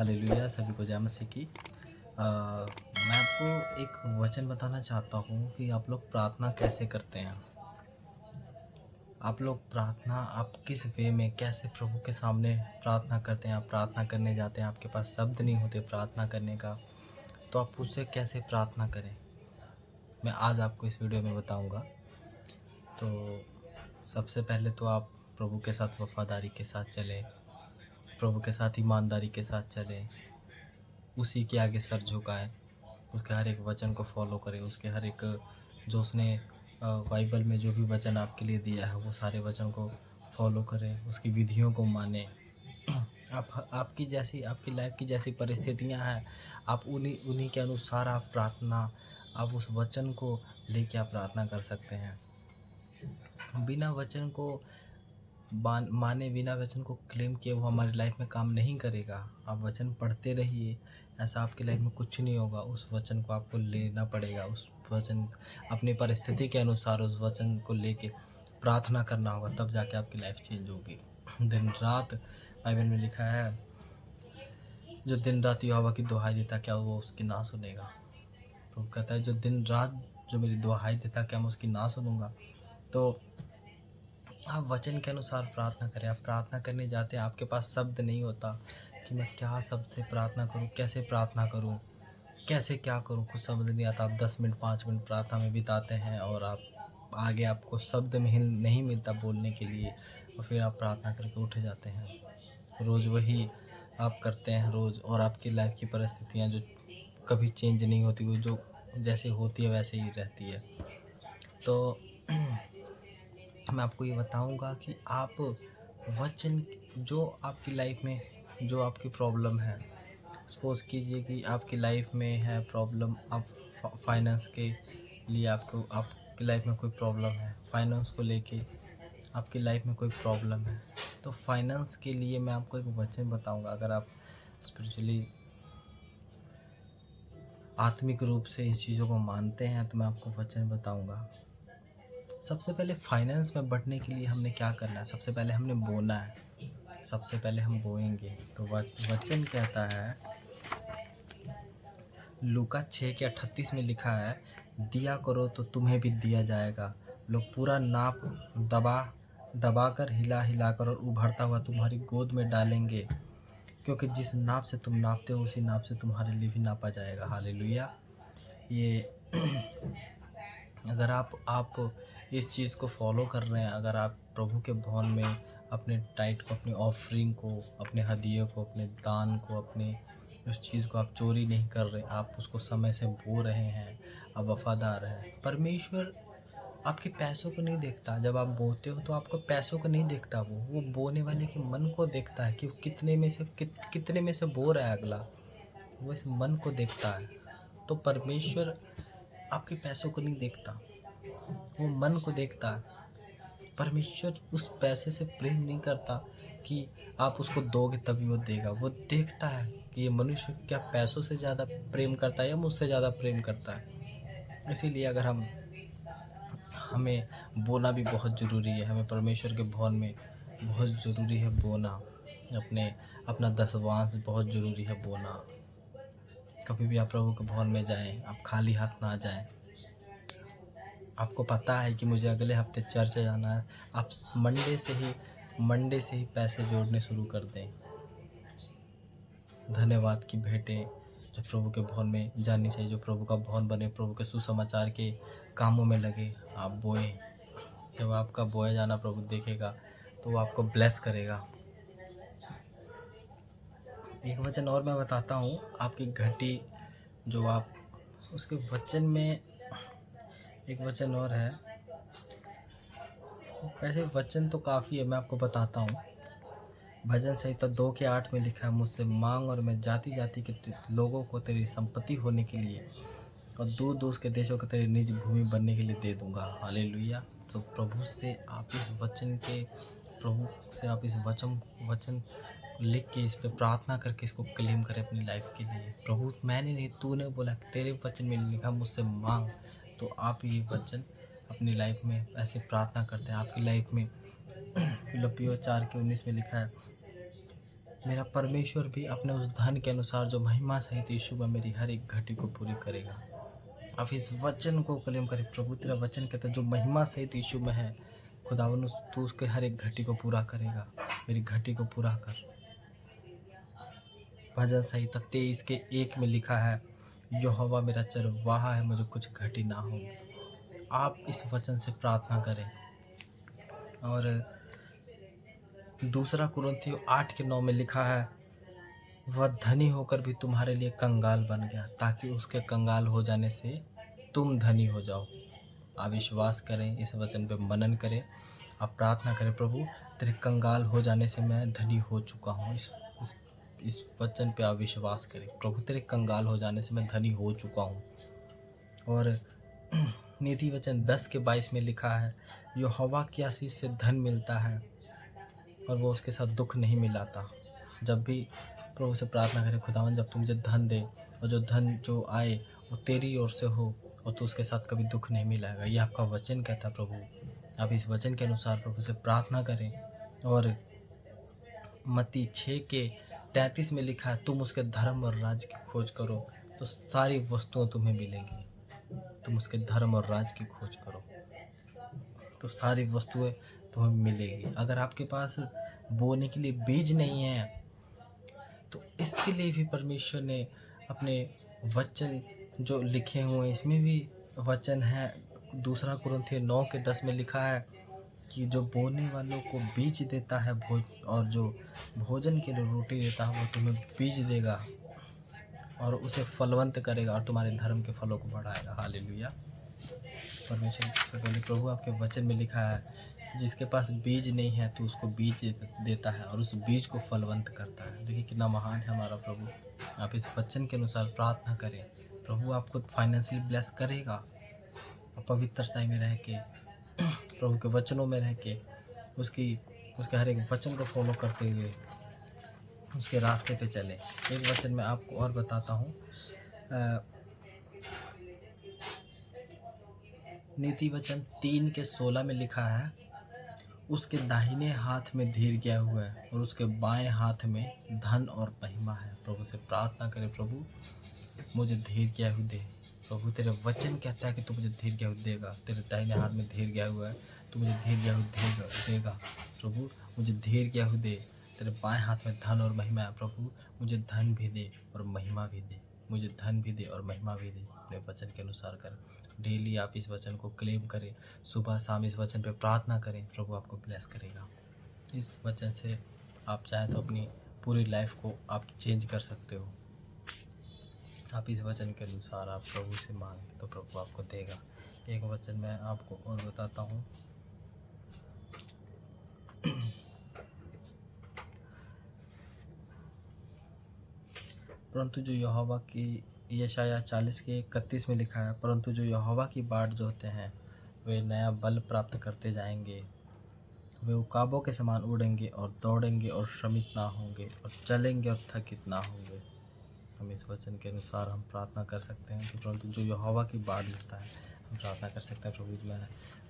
Hallelujah. सभी को जय मसीह की। मैं आपको एक वचन बताना चाहता हूँ कि आप लोग प्रार्थना कैसे करते हैं। आप लोग प्रार्थना आप किस वे में कैसे प्रभु के सामने प्रार्थना करते हैं। आप प्रार्थना करने जाते हैं, आपके पास शब्द नहीं होते प्रार्थना करने का, तो आप उससे कैसे प्रार्थना करें, मैं आज आपको इस वीडियो में बताऊंगा। तो सबसे पहले तो आप प्रभु के साथ वफादारी के साथ चलें, प्रभु के साथ ईमानदारी के साथ चलें, उसी के आगे सर झुकाएं, उसके हर एक वचन को फॉलो करें, उसके हर एक जो उसने बाइबल में जो भी वचन आपके लिए दिया है वो सारे वचन को फॉलो करें, उसकी विधियों को मानें। आपकी जैसी आपकी लाइफ की जैसी परिस्थितियां हैं, आप उन्हीं उन्हीं के अनुसार आप प्रार्थना, आप उस वचन को लेके आप प्रार्थना कर सकते हैं। बिना वचन को माने, बिना वचन को क्लेम किए वो हमारी लाइफ में काम नहीं करेगा। आप वचन पढ़ते रहिए, ऐसा आपकी लाइफ में कुछ नहीं होगा। उस वचन को आपको लेना पड़ेगा, उस वचन अपनी परिस्थिति के अनुसार उस वचन को लेके प्रार्थना करना होगा, तब जाके आपकी लाइफ चेंज होगी। दिन रात बाइबल में लिखा है, जो दिन रात यहोवा की दुहाई देता क्या वो उसकी ना सुनेगा। तो कहता है जो दिन रात जो मेरी दुहाई देता क्या मैं उसकी ना सुनूंगा। तो आप वचन के अनुसार प्रार्थना करें। आप प्रार्थना करने जाते हैं, आपके पास शब्द नहीं होता कि मैं क्या शब्द से प्रार्थना करूं, कैसे प्रार्थना करूं, कैसे क्या करूं, कुछ समझ नहीं आता। आप 10 मिनट 5 मिनट प्रार्थना में बिताते हैं और आप आगे आपको शब्द नहीं मिलता बोलने के लिए, और फिर आप प्रार्थना करके उठ जाते हैं। रोज़ वही आप करते हैं रोज़, और आपकी लाइफ की परिस्थितियाँ जो कभी चेंज नहीं होती, वो जो जैसे होती है वैसे ही रहती है। तो मैं आपको ये बताऊंगा कि आप वचन जो आपकी लाइफ में जो आपकी प्रॉब्लम है, सपोज़ कीजिए कि आपकी लाइफ में है प्रॉब्लम, आप फाइनेंस के लिए आपकी लाइफ में कोई प्रॉब्लम है, फाइनेंस को लेके आपकी लाइफ में कोई प्रॉब्लम है, तो फाइनेंस के लिए मैं आपको एक वचन बताऊंगा। अगर आप स्पिरिचुअली आत्मिक रूप से इस चीज़ों को मानते हैं तो मैं आपको वचन बताऊंगा। सबसे पहले फाइनेंस में बढ़ने के लिए हमने क्या करना है, सबसे पहले हमने बोना है। सबसे पहले हम बोएंगे। तो वचन कहता है, लूका 6:38 में लिखा है, दिया करो तो तुम्हें भी दिया जाएगा, लोग पूरा नाप दबा कर हिला हिला कर और उभरता हुआ तुम्हारी गोद में डालेंगे, क्योंकि जिस नाप से तुम नापते हो उसी नाप से तुम्हारे लिए भी नापा जाएगा। हालेलुया। ये अगर आप इस चीज़ को फॉलो कर रहे हैं, अगर आप प्रभु के भवन में अपने टाइट को, अपनी ऑफरिंग को, अपने हदिये को, अपने दान को, अपने उस चीज़ को आप चोरी नहीं कर रहे, आप उसको समय से बो रहे हैं, आप वफादार हैं। परमेश्वर आपके पैसों को नहीं देखता। जब आप बोते हो तो आपको पैसों को नहीं देखता, वो बोने वाले के मन को देखता है कि वो कितने में से बो रहा है अगला, वो इस मन को देखता है। तो परमेश्वर आपके पैसों को नहीं देखता, वो मन को देखता है। परमेश्वर उस पैसे से प्रेम नहीं करता कि आप उसको दोगे तभी वो देगा। वो देखता है कि ये मनुष्य क्या पैसों से ज़्यादा प्रेम करता है या मुझसे ज़्यादा प्रेम करता है। इसीलिए अगर हमें बोना भी बहुत ज़रूरी है। हमें परमेश्वर के भवन में बहुत ज़रूरी है बोना। अपना दसवांश बहुत ज़रूरी है बोना। कभी भी आप प्रभु के भवन में जाएं, आप खाली हाथ ना जाएं। आपको पता है कि मुझे अगले हफ्ते चर्च जाना है, आप मंडे से ही पैसे जोड़ने शुरू कर दें। धन्यवाद की भेंटें जो प्रभु के भवन में जानी चाहिए, जो प्रभु का भवन बने, प्रभु के सुसमाचार के कामों में लगे, आप बोएं। जब आपका बोया जाना प्रभु देखेगा तो वो आपको ब्लेस करेगा। एक वचन और मैं बताता हूँ, आपकी घटी जो आप उसके वचन में एक वचन और है। वैसे वचन तो काफ़ी है, मैं आपको बताता हूँ। भजन संहिता 2:8 में लिखा है, मुझसे मांग और मैं जाति जाति के लोगों को तेरी संपत्ति होने के लिए और दूर दूर के देशों को तेरी निज भूमि बनने के लिए दे दूंगा। हालेलुया। तो प्रभु से आप इस वचन लिख के इस पे प्रार्थना करके इसको क्लेम करें अपनी लाइफ के लिए। प्रभु मैंने नहीं, तूने बोला, तेरे वचन में लिखा मुझसे मांग। तो आप ये वचन अपनी लाइफ में ऐसे प्रार्थना करते हैं, आपकी लाइफ में फिलिप्पियों 4:19 में लिखा है, मेरा परमेश्वर भी अपने उस धन के अनुसार जो महिमा सहित यीशु में मेरी हर एक घटी को पूरी करेगा। आप इस वचन को क्लेम करें। प्रभु तेरा वचन कहता है जो महिमा सहित यीशु में है, खुदावन तू उसके हर एक घटी को पूरा करेगा। मेरी घटी को पूरा कर। भजन संहिता 23:1 में लिखा है, यहोवा मेरा चरवाहा है, मुझे कुछ घटी ना हो। आप इस वचन से प्रार्थना करें। और दूसरा कुरिन्थियों 8:9 में लिखा है, वह धनी होकर भी तुम्हारे लिए कंगाल बन गया ताकि उसके कंगाल हो जाने से तुम धनी हो जाओ। आप विश्वास करें, इस वचन पे मनन करें, आप प्रार्थना करें, प्रभु तेरे कंगाल हो जाने से मैं धनी हो चुका हूँ। इस वचन पे आप विश्वास करें, प्रभु तेरे कंगाल हो जाने से मैं धनी हो चुका हूँ। और नीति वचन 10:22 में लिखा है, यहोवा की आशीष से धन मिलता है और वो उसके साथ दुख नहीं मिलाता। जब भी प्रभु से प्रार्थना करें, खुदावन जब तू मुझे धन दे और जो धन जो आए वो तेरी ओर से हो और तू उसके साथ कभी दुख नहीं मिलाएगा, ये आपका वचन कहता है। प्रभु आप इस वचन के अनुसार प्रभु से प्रार्थना करें। और मत्ती 6:33 में लिखा है, तुम उसके धर्म और राज की खोज करो तो सारी वस्तुएं तुम्हें मिलेंगी। तुम उसके धर्म और राज की खोज करो तो सारी वस्तुएं तुम्हें मिलेगी। अगर आपके पास बोने के लिए बीज नहीं है तो इसके लिए भी परमेश्वर ने अपने वचन जो लिखे हुए हैं, इसमें भी वचन है। दूसरा कुरिन्थियों 9:10 में लिखा है कि जो बोने वालों को बीज देता है और जो भोजन के लिए रोटी देता है वो तुम्हें बीज देगा और उसे फलवंत करेगा और तुम्हारे धर्म के फलों को बढ़ाएगा। हालेलुया। परमेश्वर से पहले प्रभु आपके वचन में लिखा है, जिसके पास बीज नहीं है तो उसको बीज देता है और उस बीज को फलवंत करता है। देखिए कितना महान है हमारा प्रभु। आप इस वचन के अनुसार प्रार्थना करें, प्रभु आपको फाइनेंशियली ब्लेस करेगा। आप पवित्रता में रह के, प्रभु के वचनों में रह के, उसके हर एक वचन को फॉलो करते हुए उसके रास्ते पे चले। एक वचन मैं आपको और बताता हूँ। नीति वचन 3:16 में लिखा है, उसके दाहिने हाथ में धीरज हुआ है और उसके बाएं हाथ में धन और महिमा है। प्रभु से प्रार्थना करें, प्रभु मुझे धीरज दे। प्रभु तेरे वचन कहता है कि तू मुझे धीरज देगा। तेरे दाहिने हाथ में धीरज हुआ है, तू मुझे धीरज देगा। प्रभु मुझे धीरज दे। तेरे बाएं हाथ में धन और महिमा है। प्रभु मुझे धन भी दे और महिमा भी दे। मुझे धन भी दे और महिमा भी दे। अपने वचन के अनुसार कर। डेली आप इस वचन को क्लेम करें, सुबह शाम इस वचन पे प्रार्थना करें, प्रभु आपको ब्लेस करेगा। इस वचन से आप चाहें तो अपनी पूरी लाइफ को आप चेंज कर सकते हो। आप इस वचन के अनुसार आप प्रभु से मांगें तो प्रभु आपको देगा। एक वचन मैं आपको और बताता हूँ। परंतु जो यहोवा की, यशायाह 40:31 में लिखा है, परंतु जो यहोवा की बाट जोहते हैं वे नया बल प्राप्त करते जाएंगे। वे उकाबों के समान उड़ेंगे और दौड़ेंगे और श्रमित ना होंगे और चलेंगे और थकित ना होंगे। हम इस वचन के अनुसार हम प्रार्थना कर सकते हैं कि परंतु जो यहोवा की बाट जोहता है, हम प्रार्थना कर सकते हैं, प्रभु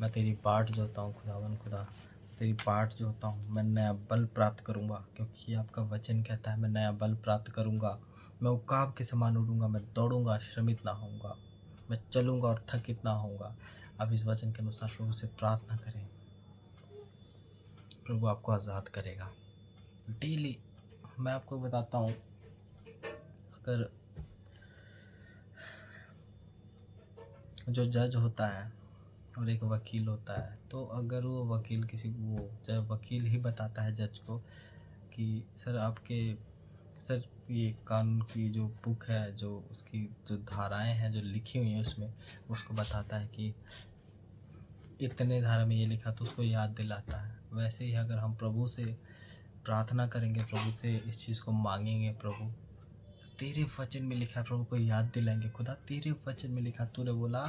मैं तेरी बाट जोहता हूँ। खुदावन खुदा तेरी बाट जोहता हूँ, मैं नया बल प्राप्त करूँगा, क्योंकि आपका वचन कहता है मैं नया बल प्राप्त करूँगा। मैं उकाब के समान उड़ूँगा, मैं दौड़ूँगा, श्रमित ना होऊंगा, मैं चलूँगा और थकित ना होऊंगा। आप इस वचन के अनुसार प्रभु से प्रार्थना करें, प्रभु आपको आज़ाद करेगा। डेली मैं आपको बताता हूँ, अगर जो जज होता है और एक वकील होता है, तो अगर वो वकील किसी को, जब वकील ही बताता है जज को कि सर ये कानून की जो बुक है, जो उसकी जो धाराएं हैं जो लिखी हुई हैं, उसमें उसको बताता है कि इतने धारा में ये लिखा, तो उसको याद दिलाता है। वैसे ही अगर हम प्रभु से प्रार्थना करेंगे, प्रभु से इस चीज़ को मांगेंगे, प्रभु तेरे वचन में लिखा है, प्रभु को याद दिलाएंगे, खुदा तेरे वचन में लिखा, तूने बोला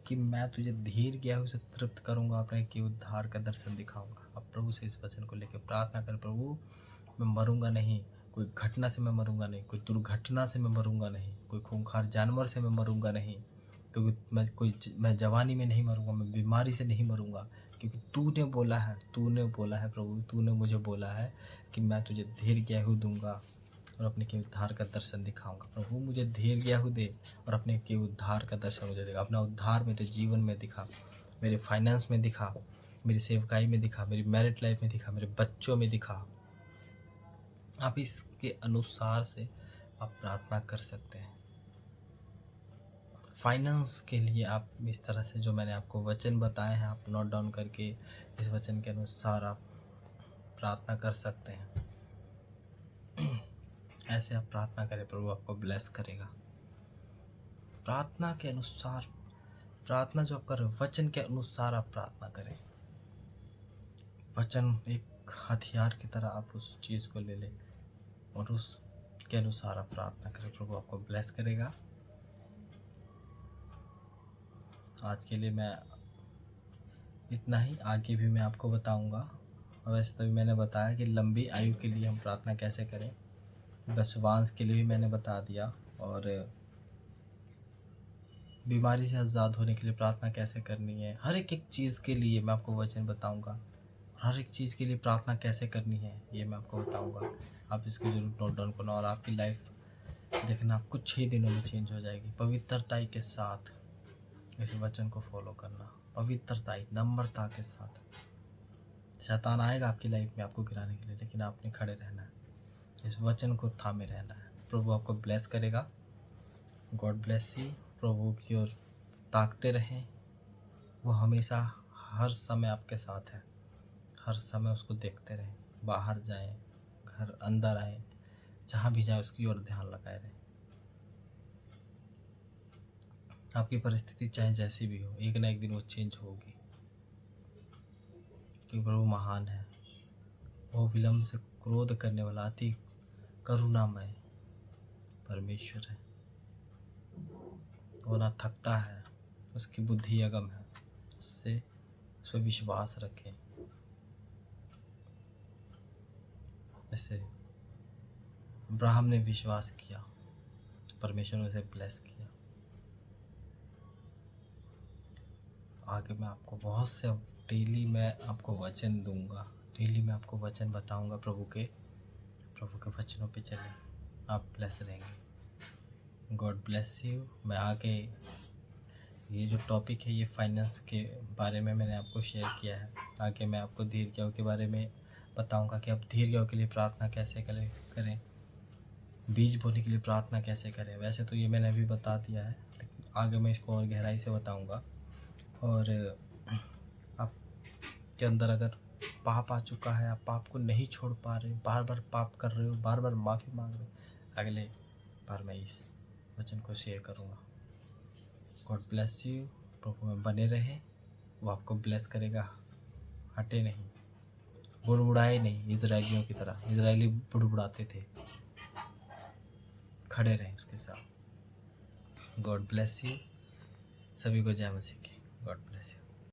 कि मैं तुझे धीर गया उसे तृप्त करूँगा, अपने के उद्धार का दर्शन दिखाऊंगा। अब प्रभु से इस वचन को लेकर प्रार्थना कर, प्रभु मैं मरूंगा नहीं, कोई घटना से मैं मरूंगा नहीं, कोई दुर्घटना से मैं मरूंगा नहीं, कोई खूंखार जानवर से मैं मरूंगा नहीं, क्योंकि मैं जवानी में नहीं मरूंगा, मैं बीमारी से नहीं मरूंगा, क्योंकि तूने बोला है प्रभु, तूने मुझे बोला है कि मैं तुझे धीर गेहूँ दूंगा और अपने के उद्धार का दर्शन दिखाऊंगा। प्रभु मुझे धीर गेहूँ दे और अपने के उद्धार का दर्शन मुझे देगा। अपना उद्धार मेरे जीवन में दिखा, मेरे फाइनेंस में दिखा, मेरी सेवकाई में दिखा, मेरी मैरिड लाइफ में दिखा, मेरे बच्चों में दिखा। आप इसके अनुसार से आप प्रार्थना कर सकते हैं। फाइनेंस के लिए आप इस तरह से जो मैंने आपको वचन बताए हैं, आप नोट डाउन करके इस वचन के अनुसार आप प्रार्थना कर सकते हैं। ऐसे आप प्रार्थना करें, प्रभु आपको ब्लेस करेगा। प्रार्थना के अनुसार, प्रार्थना जो आप कर रहे हो वचन के अनुसार आप प्रार्थना करें। वचन एक हथियार की तरह आप उस चीज़ को ले लें और उसके अनुसार आप प्रार्थना करें। प्रभु आपको ब्लेस करेगा। आज के लिए मैं इतना ही, आगे भी मैं आपको बताऊंगा। और वैसे तो भी मैंने बताया कि लंबी आयु के लिए हम प्रार्थना कैसे करें, वंशवांश के लिए भी मैंने बता दिया, और बीमारी से आज़ाद होने के लिए प्रार्थना कैसे करनी है। हर एक चीज़ के लिए मैं आपको वचन बताऊंगा। हर एक चीज़ के लिए प्रार्थना कैसे करनी है ये मैं आपको बताऊंगा। आप इसको जरूर नोट डाउन करना और आपकी लाइफ देखना कुछ ही दिनों में चेंज हो जाएगी। पवित्रताई के साथ इस वचन को फॉलो करना, पवित्रताई, नम्रता के साथ। शैतान आएगा आपकी लाइफ में आपको गिराने के लिए, लेकिन आपने खड़े रहना है, इस वचन को थामे रहना है। प्रभु आपको ब्लेस करेगा। God bless you. प्रभु की ओर ताकते रहें, वो हमेशा हर समय आपके साथ है। हर समय उसको देखते रहें। बाहर जाएं, घर अंदर आए, जहाँ भी जाए उसकी ओर ध्यान लगाए रहें। आपकी परिस्थिति चाहे जैसी भी हो, एक ना एक दिन वो चेंज होगी, क्योंकि प्रभु महान है। वो विलम्ब से क्रोध करने वाला अति करुणामय परमेश्वर है। वो ना थकता है, उसकी बुद्धि अगम है। उससे उस पर विश्वास रखें। जैसे अब्राहम ने विश्वास किया, परमेश्वर ने उसे ब्लेस किया। आगे मैं आपको बहुत से डेली मैं आपको वचन दूंगा, डेली मैं आपको वचन बताऊंगा। प्रभु के वचनों पे चलें, आप ब्लेस रहेंगे। God bless you. मैं आगे ये जो टॉपिक है ये फाइनेंस के बारे में मैंने आपको शेयर किया है। आगे मैं आपको धीर गेहूँ के बारे में बताऊंगा कि आप धीर गेहूँ के लिए प्रार्थना कैसे करें, बीज बोने के लिए प्रार्थना कैसे करें। वैसे तो ये मैंने अभी बता दिया है, लेकिन आगे मैं इसको और गहराई से बताऊंगा। और आपके अंदर अगर पाप आ चुका है, आप पाप को नहीं छोड़ पा रहे हो, बार बार पाप कर रहे हो, बार बार माफ़ी मांग रहे हो, अगले बार मैं इस वचन को शेयर करूँगा। God bless you. प्रभु में बने रहे, वो आपको ब्लेस करेगा। हटे नहीं, बुड़बुड़ाए नहीं। इजरायलियों की तरह, इजरायली बुड़बुड़ाते थे, खड़े रहें उसके साथ। God bless you. सभी को जय मसीह की। God bless you.